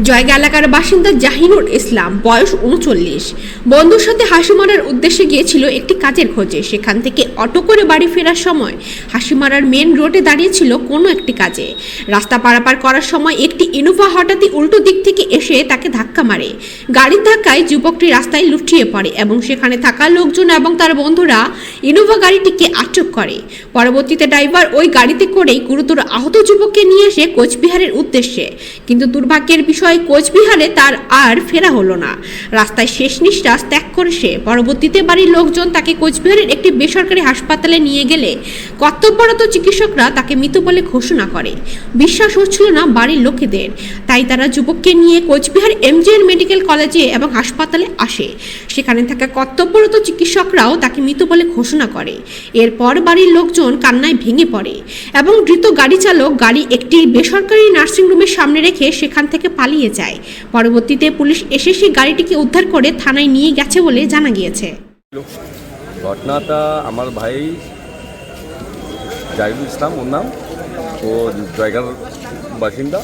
জয়গা এলাকার বাসিন্দা জাহিনুর ইসলাম, বয়স ৩৯, বন্ধুর সাথে হাসিমারার উদ্দেশ্যে গিয়েছিল একটি কাজের খোঁজে। সেখান থেকে অটো করে বাড়ি ফেরার সময় হাসিমারার মেন রোডে দাঁড়িয়েছিল কোনো একটি কাজে। রাস্তা পারাপার করার সময় একটি ইনোভা হঠাৎই উল্টো দিক থেকে এসে তাকে ধাক্কা মারে। গাড়ির ধাক্কায় যুবকটি রাস্তায় লুটিয়ে পড়ে এবং সেখানে থাকা লোকজন এবং তার বন্ধুরা ইনোভা গাড়িটিকে আটক করে। পরবর্তীতে ড্রাইভার ওই গাড়িতে করেই গুরুতর আহত যুবককে নিয়ে আসে কোচবিহারের উদ্দেশ্যে, কিন্তু দুর্ভাগ্যের বিষয় কোচবিহারে তার আর ফেরা হলো না। রাস্তায় শেষ নিঃশ্বাস ত্যাগ করে সে। পরবর্তীতে বাড়ির লোকজন তাকে কোচবিহারের একটি বেসরকারি হাসপাতালে নিয়ে গেলে কর্তব্যরত চিকিৎসকরা তাকে মৃত বলে ঘোষণা করে। বিশ্বাস হচ্ছিল না বাড়ির লোকেদের, তাই তারা যুবককে নিয়ে কোচবিহার এমজিএন মেডিকেল কলেজে এবং হাসপাতালে আসে। সেখানে থাকা কর্তব্যরত চিকিৎসকরাও তাকে মৃত বলে ঘোষণা করে। এরপর বাড়ির লোকজন কান্নায় ভেঙে পড়ে এবং ধৃত গাড়ি চালক গাড়ি একটি বেসরকারি নার্সিংহোমের সামনে রেখে সেখান থেকে পালিয়ে যায়। পরবর্তীতে পুলিশ এসে সেই গাড়িটিকে উদ্ধার করে থানায় নিয়ে গেছে বলে জানা গিয়েছে। ঘটনাটা আমার ভাই জাহিনুর ইসলাম, ওর নাম, ও জয়গার বাসিন্দা।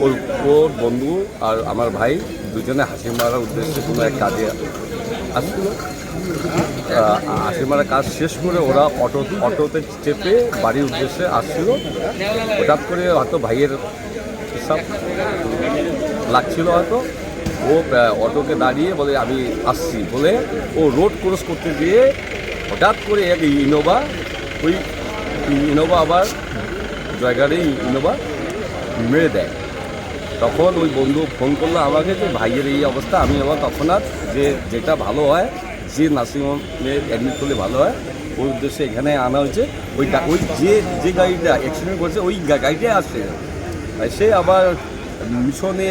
ওর বন্ধু আর আমার ভাই দুজনে হাসি মারার উদ্দেশ্যে কোনো এক কাজে আসছিল। হাসি মারার কাজ শেষ করে ওরা অটোতে চেপে বাড়ির উদ্দেশ্যে আসছিল। হঠাৎ করে হয়তো ভাইয়ের হিসাব লাগছিল, হয়তো ও অটোকে দাঁড়িয়ে বলে আমি আসছি বলে ও রোড ক্রস করতে গিয়ে হঠাৎ করে এক ওই ইনোভা আবার জায়গারই ইনোভা মেরে দেয়। তখন ওই বন্ধু ফোন করলো আমাকে যে ভাইয়ের এই অবস্থা। আমি আমার তৎক্ষণাৎ যেটা ভালো হয়, যে নার্সিংহোমে অ্যাডমিট করলে ভালো হয়, ওই উদ্দেশ্যে এখানে আনা হয়েছে। ওই যে গাড়িটা অ্যাক্সিডেন্ট করেছে ওই গাড়িটাই আসছে। সে আবার মিশনে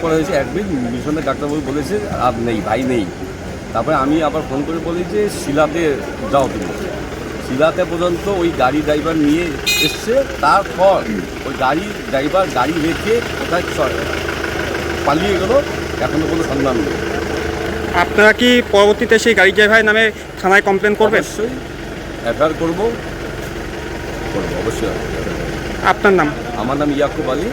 করা হয়েছে অ্যাডমিট। মিশনের ডাক্তারবাবু বলেছে আর নেই, ভাই নেই। তারপরে আমি আবার ফোন করে বলি যে শিলাতে যাও তুমি। শিলাতে পর্যন্ত ওই গাড়ি ড্রাইভার নিয়ে এসছে। তারপর ওই ড্রাইভার গাড়ি রেখে কোথায় পালিয়ে গেল, এখনও কোনো সন্ধান নেই। আপনারা কি পরবর্তীতে সেই গাড়ি ড্রাইভারের নামে থানায় কমপ্লেন করবেন? অবশ্যই এফআইআর করবো অবশ্যই। আপনার নাম? আমার নাম ইয়াকুব আলী।